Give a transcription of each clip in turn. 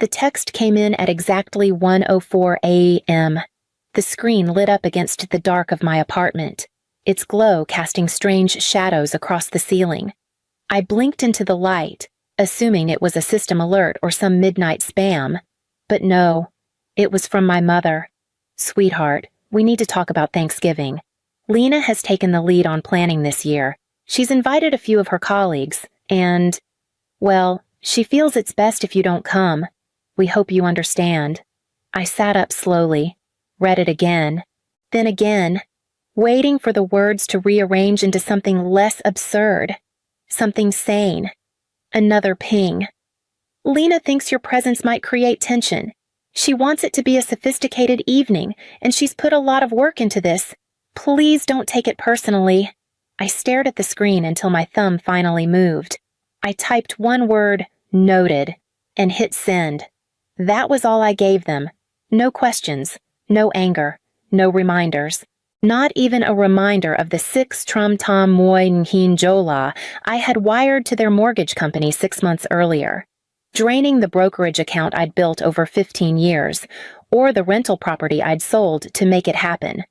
The text came in at exactly 1:04 a.m. The screen lit up against the dark of my apartment, its glow casting strange shadows across the ceiling. I blinked into the light, assuming it was a system alert or some midnight spam. But no, it was from my mother. "Sweetheart, we need to talk about Thanksgiving. Lena has taken the lead on planning this year. She's invited a few of her colleagues, and, well, she feels it's best if you don't come. We hope you understand." I sat up slowly, read it again, then again, waiting for the words to rearrange into something less absurd, something sane. Another ping. "Lena thinks your presence might create tension. She wants it to be a sophisticated evening, and she's put a lot of work into this. Please don't take it personally." I stared at the screen until my thumb finally moved. I typed one word, "noted," and hit send. That was all I gave them. No questions, no anger, no reminders. Not even a reminder of the 6 trum tom moi nhin jola I had wired to their mortgage company 6 months earlier, draining the brokerage account I'd built over 15 years, or the rental property I'd sold to make it happen.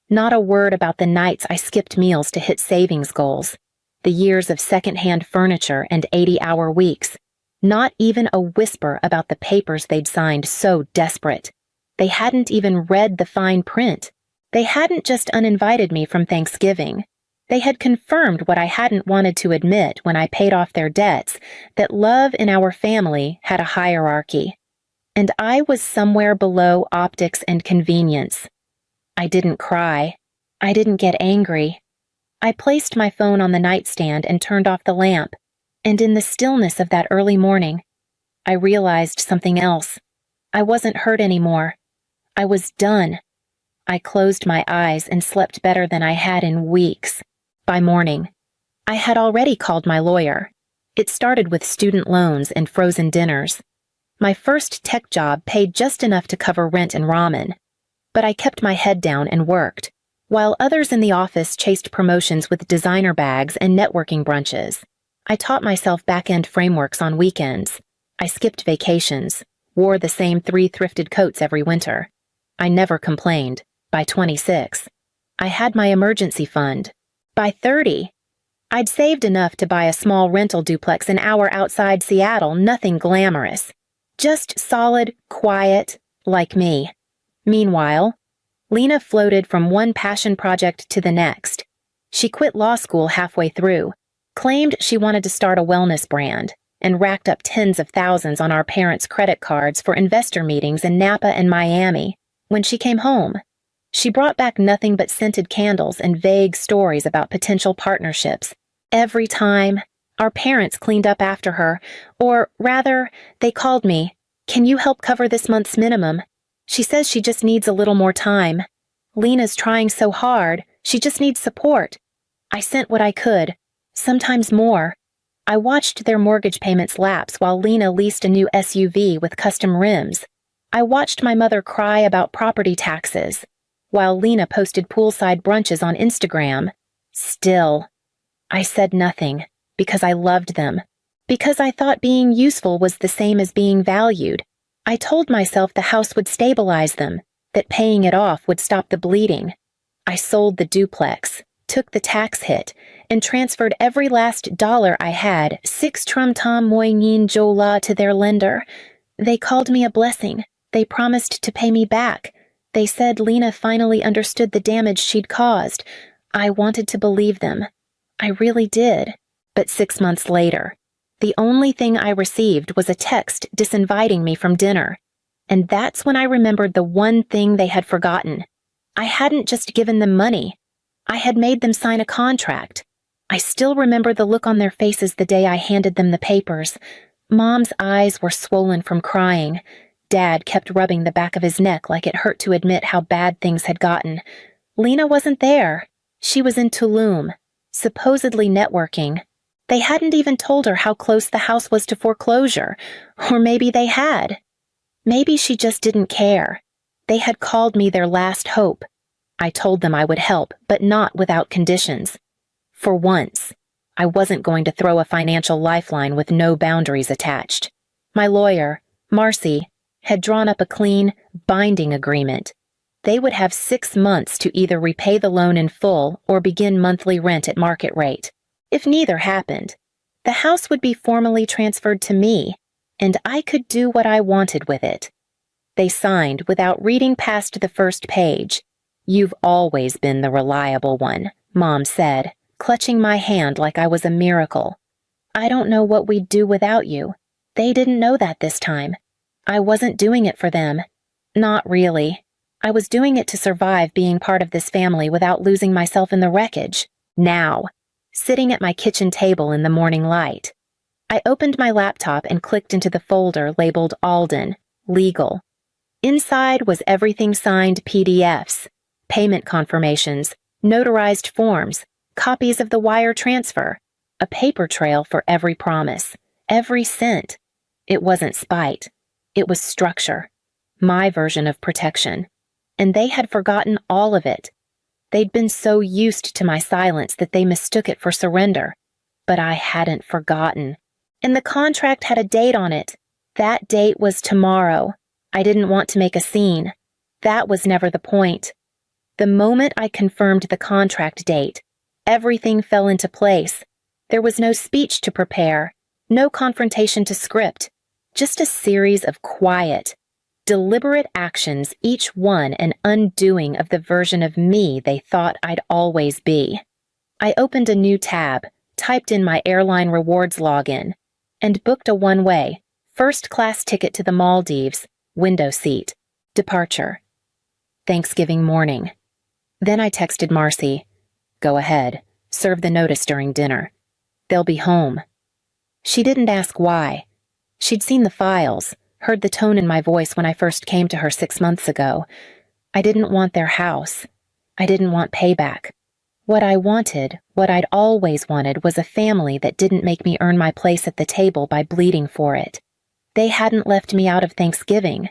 Not a word about the nights I skipped meals to hit savings goals, the years of secondhand furniture and 80-hour weeks. Not even a whisper about the papers they'd signed so desperate. They hadn't even read the fine print. They hadn't just uninvited me from Thanksgiving. They had confirmed what I hadn't wanted to admit when I paid off their debts, that love in our family had a hierarchy. And I was somewhere below optics and convenience. I didn't cry. I didn't get angry. I placed my phone on the nightstand and turned off the lamp, and in the stillness of that early morning, I realized something else. I wasn't hurt anymore. I was done. I closed my eyes and slept better than I had in weeks. By morning, I had already called my lawyer. It started with student loans and frozen dinners. My first tech job paid just enough to cover rent and ramen, but I kept my head down and worked, while others in the office chased promotions with designer bags and networking brunches. I taught myself back-end frameworks on weekends. I skipped vacations, wore the same 3 thrifted coats every winter. I never complained. By 26, I had my emergency fund. By 30, I'd saved enough to buy a small rental duplex an hour outside Seattle, nothing glamorous. Just solid, quiet, like me. Meanwhile, Lena floated from one passion project to the next. She quit law school halfway through, claimed she wanted to start a wellness brand, and racked up tens of thousands on our parents' credit cards for investor meetings in Napa and Miami. When she came home, she brought back nothing but scented candles and vague stories about potential partnerships. Every time, our parents cleaned up after her, or rather, they called me. "Can you help cover this month's minimum? She says she just needs a little more time. Lena's trying so hard, she just needs support." I sent what I could, sometimes more. I watched their mortgage payments lapse while Lena leased a new SUV with custom rims. I watched my mother cry about property taxes, while Lena posted poolside brunches on Instagram. Still, I said nothing, because I loved them. Because I thought being useful was the same as being valued. I told myself the house would stabilize them, that paying it off would stop the bleeding. I sold the duplex, took the tax hit, and transferred every last dollar I had, 6 trum tom moi nhin jola, to their lender. They called me a blessing. They promised to pay me back. They said Lena finally understood the damage she'd caused. I wanted to believe them. I really did. But 6 months later, the only thing I received was a text disinviting me from dinner. And that's when I remembered the one thing they had forgotten. I hadn't just given them money. I had made them sign a contract. I still remember the look on their faces the day I handed them the papers. Mom's eyes were swollen from crying. Dad kept rubbing the back of his neck like it hurt to admit how bad things had gotten. Lena wasn't there. She was in Tulum, supposedly networking. They hadn't even told her how close the house was to foreclosure. Or maybe they had. Maybe she just didn't care. They had called me their last hope. I told them I would help, but not without conditions. For once, I wasn't going to throw a financial lifeline with no boundaries attached. My lawyer, Marcy had drawn up a clean, binding agreement. They would have 6 months to either repay the loan in full or begin monthly rent at market rate. If neither happened, the house would be formally transferred to me, and I could do what I wanted with it. They signed without reading past the first page. "You've always been the reliable one," Mom said, clutching my hand like I was a miracle. "I don't know what we'd do without you." They didn't know that this time. I wasn't doing it for them. Not really. I was doing it to survive being part of this family without losing myself in the wreckage. Now, sitting at my kitchen table in the morning light, I opened my laptop and clicked into the folder labeled Alden, Legal. Inside was everything signed PDFs, payment confirmations, notarized forms, copies of the wire transfer, a paper trail for every promise, every cent. It wasn't spite. It was structure, my version of protection. And they had forgotten all of it. They'd been so used to my silence that they mistook it for surrender. But I hadn't forgotten. And the contract had a date on it. That date was tomorrow. I didn't want to make a scene. That was never the point. The moment I confirmed the contract date, everything fell into place. There was no speech to prepare, no confrontation to script, just a series of quiet, deliberate actions, each one an undoing of the version of me they thought I'd always be. I opened a new tab, typed in my airline rewards login, and booked a one-way, first-class ticket to the Maldives, window seat, departure. Thanksgiving morning. Then I texted Marcy, "Go ahead, serve the notice during dinner. They'll be home." She didn't ask why. She'd seen the files, heard the tone in my voice when I first came to her 6 months ago. I didn't want their house. I didn't want payback. What I wanted, what I'd always wanted, was a family that didn't make me earn my place at the table by bleeding for it. They hadn't left me out of Thanksgiving.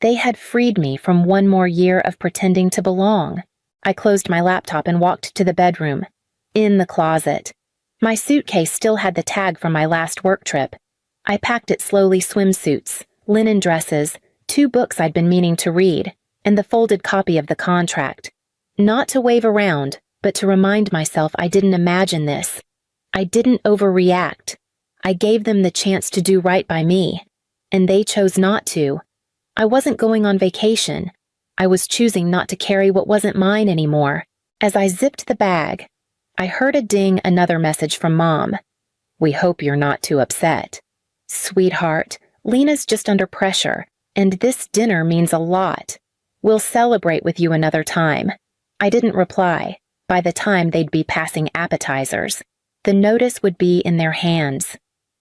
They had freed me from one more year of pretending to belong. I closed my laptop and walked to the bedroom. In the closet. My suitcase still had the tag from my last work trip. I packed it slowly: swimsuits, linen dresses, 2 books I'd been meaning to read, and the folded copy of the contract. Not to wave around, but to remind myself I didn't imagine this. I didn't overreact. I gave them the chance to do right by me, and they chose not to. I wasn't going on vacation. I was choosing not to carry what wasn't mine anymore. As I zipped the bag, I heard a ding, another message from Mom. "We hope you're not too upset. Sweetheart, Lena's just under pressure, and this dinner means a lot. We'll celebrate with you another time." I didn't reply. By the time they'd be passing appetizers, the notice would be in their hands.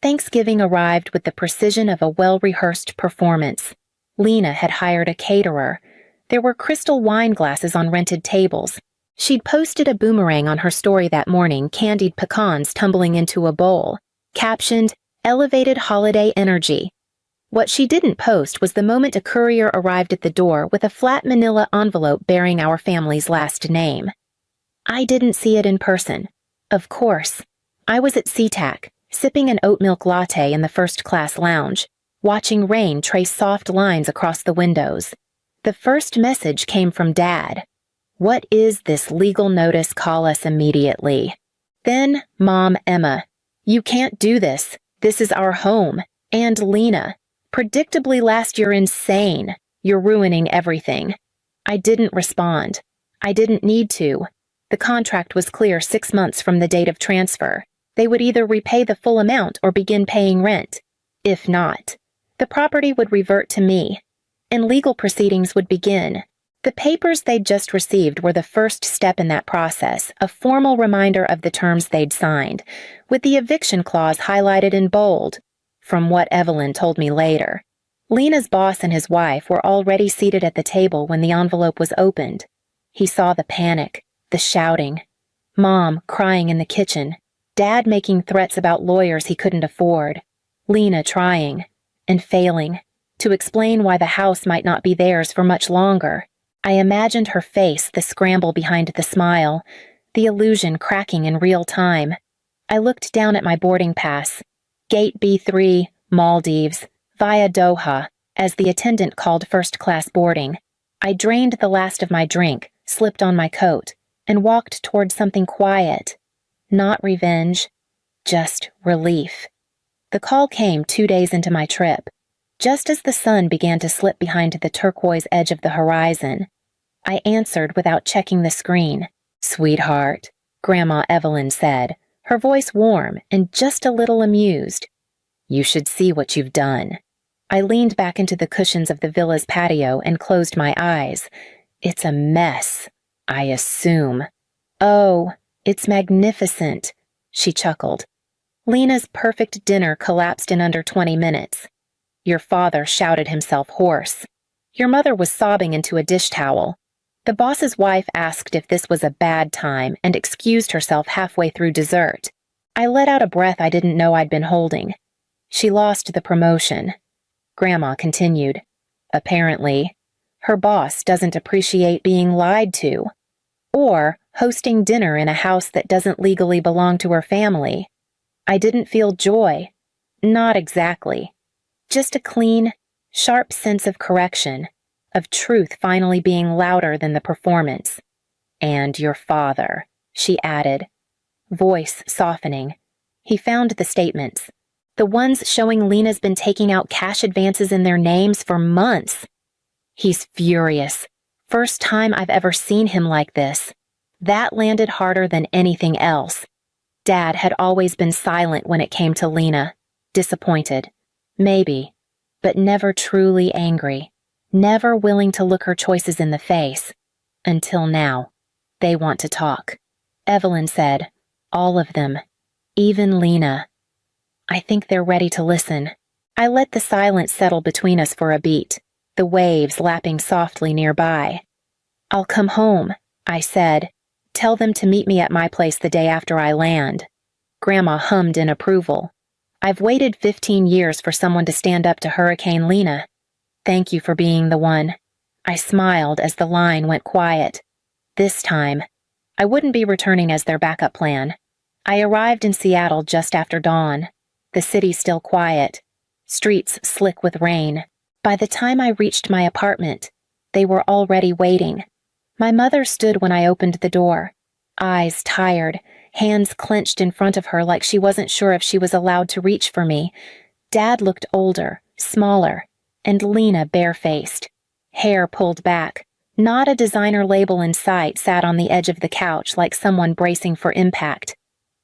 Thanksgiving arrived with the precision of a well-rehearsed performance. Lena had hired a caterer. There were crystal wine glasses on rented tables. She'd posted a boomerang on her story that morning, candied pecans tumbling into a bowl, captioned, "Elevated holiday energy." What she didn't post was the moment a courier arrived at the door with a flat manila envelope bearing our family's last name. I didn't see it in person. Of course. I was at SeaTac, sipping an oat milk latte in the first-class lounge, watching rain trace soft lines across the windows. The first message came from Dad. "What is this legal notice? Call us immediately." Then, Mom, Emma. "You can't do this. This is our home." And Lena. "Predictably last, you're insane. You're ruining everything." I didn't respond. I didn't need to. The contract was clear: 6 months from the date of transfer. They would either repay the full amount or begin paying rent. If not, the property would revert to me, and legal proceedings would begin. The papers they'd just received were the first step in that process, a formal reminder of the terms they'd signed, with the eviction clause highlighted in bold. From what Evelyn told me later, Lena's boss and his wife were already seated at the table when the envelope was opened. He saw the panic, the shouting, Mom crying in the kitchen, Dad making threats about lawyers he couldn't afford, Lena trying, and failing, to explain why the house might not be theirs for much longer. I imagined her face, the scramble behind the smile, the illusion cracking in real time. I looked down at my boarding pass. Gate B3, Maldives, Via Doha, as the attendant called first-class boarding. I drained the last of my drink, slipped on my coat, and walked toward something quiet. Not revenge, just relief. The call came 2 days into my trip. Just as the sun began to slip behind the turquoise edge of the horizon, I answered without checking the screen. "Sweetheart," Grandma Evelyn said, her voice warm and just a little amused. "You should see what you've done." I leaned back into the cushions of the villa's patio and closed my eyes. "It's a mess, I assume." "Oh, it's magnificent," she chuckled. "Lena's perfect dinner collapsed in under 20 minutes. Your father shouted himself hoarse. Your mother was sobbing into a dish towel. The boss's wife asked if this was a bad time and excused herself halfway through dessert. I let out a breath I didn't know I'd been holding. She lost the promotion." Grandma continued. "Apparently, her boss doesn't appreciate being lied to, or hosting dinner in a house that doesn't legally belong to her family. I didn't feel joy. Not exactly. Just a clean, sharp sense of correction, of truth finally being louder than the performance. And your father," she added, voice softening. He found the statements, the ones showing Lena's been taking out cash advances in their names for months. "He's furious. First time I've ever seen him like this. That landed harder than anything else. Dad had always been silent when it came to Lena, disappointed. Maybe, but never truly angry, never willing to look her choices in the face. Until now. They want to talk." Evelyn said, "All of them. Even Lena. I think they're ready to listen." I let the silence settle between us for a beat, the waves lapping softly nearby. "I'll come home," I said. "Tell them to meet me at my place the day after I land." Grandma hummed in approval. "I've waited 15 years for someone to stand up to Hurricane Lena. Thank you for being the one." I smiled as the line went quiet. This time, I wouldn't be returning as their backup plan. I arrived in Seattle just after dawn. The city still quiet. Streets slick with rain. By the time I reached my apartment, they were already waiting. My mother stood when I opened the door, eyes tired, hands clenched in front of her like she wasn't sure if she was allowed to reach for me. Dad looked older, smaller, and Lena barefaced. Hair pulled back. Not a designer label in sight sat on the edge of the couch like someone bracing for impact.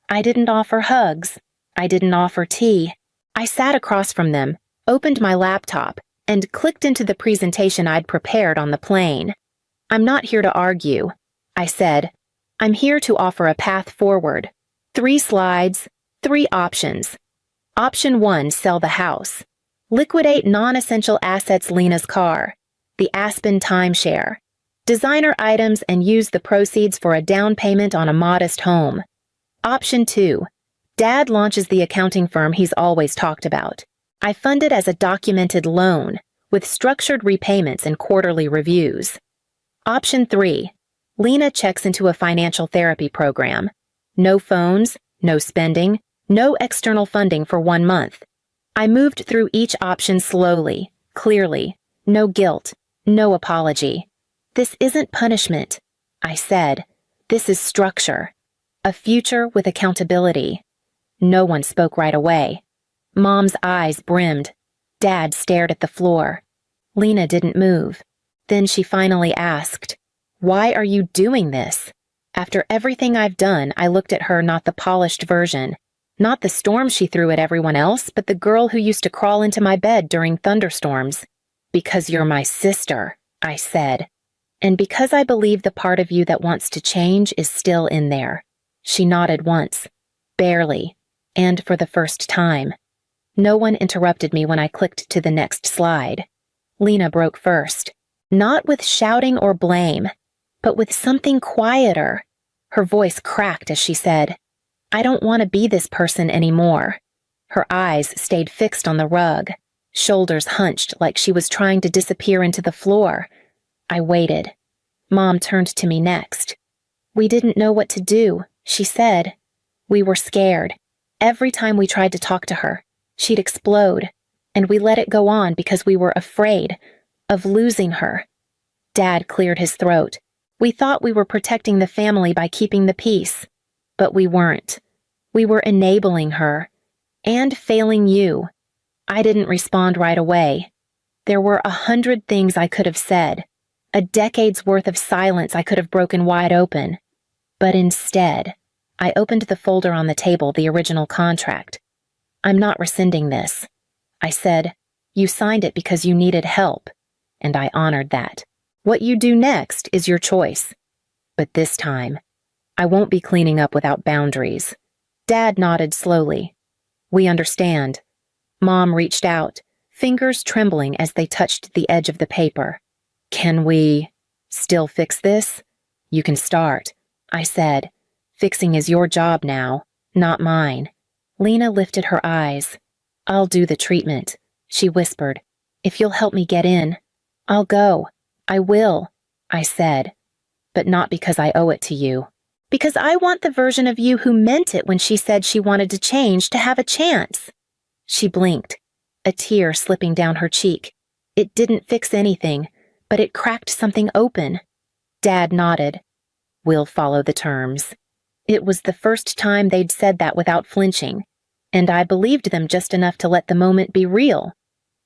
I didn't offer hugs. I didn't offer tea. I sat across from them, opened my laptop, and clicked into the presentation I'd prepared on the plane. "I'm not here to argue," I said. "I'm here to offer a path forward. 3 slides, 3 options. Option 1, sell the house. Liquidate non-essential assets Lena's car, the Aspen timeshare. Designer items and use the proceeds for a down payment on a modest home. Option 2, Dad launches the accounting firm he's always talked about. I fund it as a documented loan, with structured repayments and quarterly reviews. Option 3, Lena checks into a financial therapy program. No phones, no spending, no external funding for 1 month. I moved through each option slowly, clearly, no guilt, no apology. This isn't punishment, I said. This is structure. A future with accountability. No one spoke right away. Mom's eyes brimmed. Dad stared at the floor. Lena didn't move. Then she finally asked, "Why are you doing this?" After everything I've done, I looked at her, not the polished version. Not the storm she threw at everyone else, but the girl who used to crawl into my bed during thunderstorms. "Because you're my sister," I said. "And because I believe the part of you that wants to change is still in there." She nodded once. Barely. And for the first time. No one interrupted me when I clicked to the next slide. Lena broke first. Not with shouting or blame, but with something quieter. Her voice cracked as she said, "I don't want to be this person anymore." Her eyes stayed fixed on the rug, shoulders hunched like she was trying to disappear into the floor. I waited. Mom turned to me next. "We didn't know what to do," she said. "We were scared. Every time we tried to talk to her, she'd explode. and we let it go on because we were afraid of losing her. Dad cleared his throat. We thought we were protecting the family by keeping the peace, but we weren't. We were enabling her and failing you. I didn't respond right away. There were 100 things I could have said, a decade's worth of silence I could have broken wide open. But instead, I opened the folder on the table, the original contract. I'm not rescinding this. I said, you signed it because you needed help, and I honored that. What you do next is your choice. But this time, I won't be cleaning up without boundaries. Dad nodded slowly. We understand. Mom reached out, fingers trembling as they touched the edge of the paper. Can we still fix this? You can start, I said. Fixing is your job now, not mine. Lena lifted her eyes. I'll do the treatment, she whispered. If you'll help me get in, I'll go. I will, I said. But not because I owe it to you. Because I want the version of you who meant it when she said she wanted to change to have a chance. She blinked, a tear slipping down her cheek. It didn't fix anything, but it cracked something open. Dad nodded. We'll follow the terms. It was the first time they'd said that without flinching, and I believed them just enough to let the moment be real.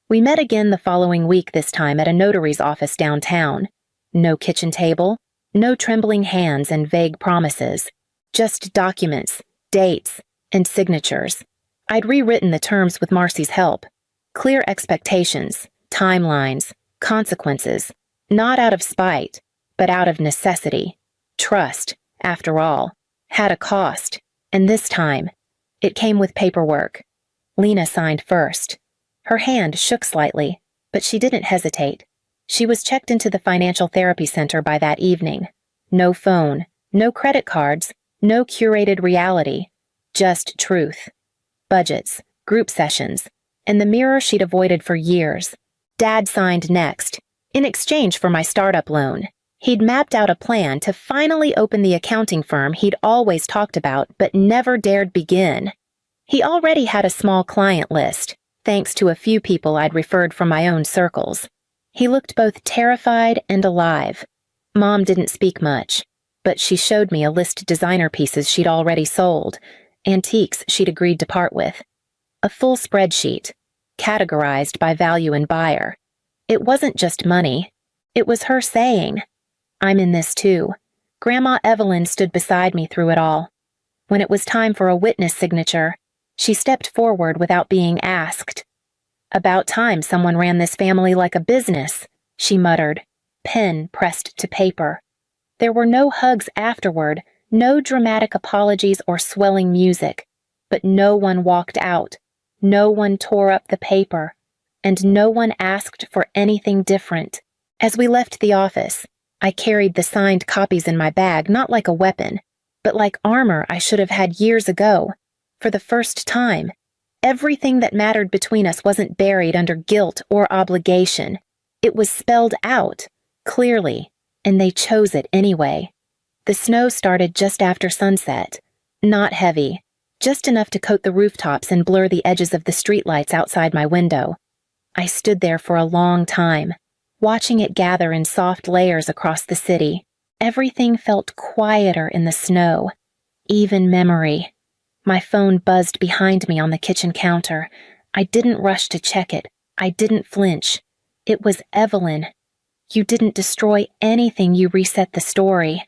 We met again the following week, this time at a notary's office downtown. No kitchen table, no trembling hands and vague promises. Just documents, dates, and signatures. I'd rewritten the terms with Marcy's help. Clear expectations, timelines, consequences. Not out of spite, but out of necessity. Trust, after all, had a cost, and this time, it came with paperwork. Lena signed first. Her hand shook slightly, but she didn't hesitate. She was checked into the financial therapy center by that evening. No phone, no credit cards, no curated reality, just truth. Budgets, group sessions, and the mirror she'd avoided for years. Dad signed next, in exchange for my startup loan. He'd mapped out a plan to finally open the accounting firm he'd always talked about but never dared begin. He already had a small client list, thanks to a few people I'd referred from my own circles. He looked both terrified and alive. Mom didn't speak much, but she showed me a list of designer pieces she'd already sold, antiques she'd agreed to part with. A full spreadsheet, categorized by value and buyer. It wasn't just money. It was her saying, I'm in this too. Grandma Evelyn stood beside me through it all. When it was time for a witness signature, she stepped forward without being asked. About time someone ran this family like a business, she muttered, pen pressed to paper. There were no hugs afterward, no dramatic apologies or swelling music, but no one walked out, no one tore up the paper, and no one asked for anything different. As we left the office, I carried the signed copies in my bag, not like a weapon, but like armor I should have had years ago. For the first time, everything that mattered between us wasn't buried under guilt or obligation. It was spelled out, clearly, and they chose it anyway. The snow started just after sunset. Not heavy, just enough to coat the rooftops and blur the edges of the streetlights outside my window. I stood there for a long time, watching it gather in soft layers across the city. Everything felt quieter in the snow, even memory. My phone buzzed behind me on the kitchen counter. I didn't rush to check it. I didn't flinch. It was Evelyn. You didn't destroy anything, you reset the story.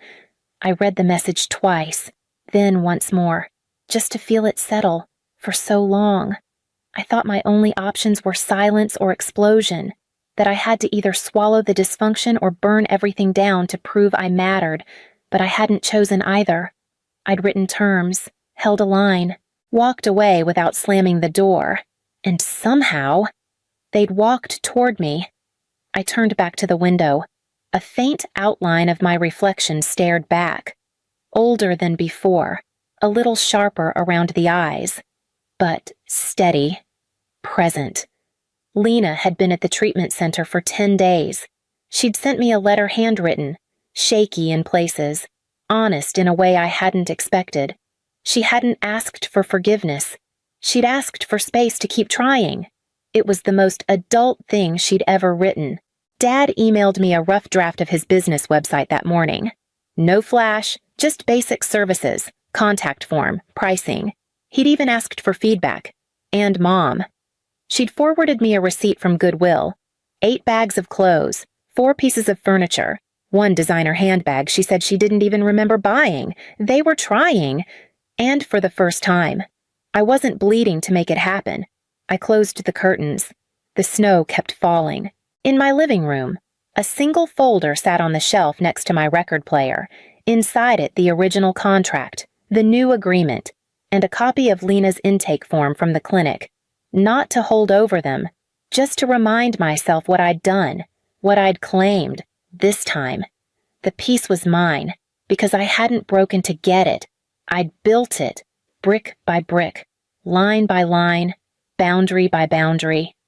I read the message twice, then once more, just to feel it settle, for so long. I thought my only options were silence or explosion, that I had to either swallow the dysfunction or burn everything down to prove I mattered, but I hadn't chosen either. I'd written terms, held a line, walked away without slamming the door, and somehow, they'd walked toward me. I turned back to the window. A faint outline of my reflection stared back, older than before, a little sharper around the eyes, but steady, present. Lena had been at the treatment center for 10 days. She'd sent me a letter handwritten, shaky in places, honest in a way I hadn't expected. She hadn't asked for forgiveness. She'd asked for space to keep trying. It was the most adult thing she'd ever written. Dad emailed me a rough draft of his business website that morning. No flash, just basic services, contact form, pricing. He'd even asked for feedback. And Mom. She'd forwarded me a receipt from Goodwill. 8 bags of clothes, 4 pieces of furniture, 1 designer handbag she said she didn't even remember buying. They were trying. And for the first time. I wasn't bleeding to make it happen. I closed the curtains. The snow kept falling. In my living room, a single folder sat on the shelf next to my record player. Inside it, the original contract, the new agreement, and a copy of Lena's intake form from the clinic. Not to hold over them, just to remind myself what I'd done, what I'd claimed, this time. The piece was mine, because I hadn't broken to get it. I'd built it, brick by brick, line by line, boundary by boundary.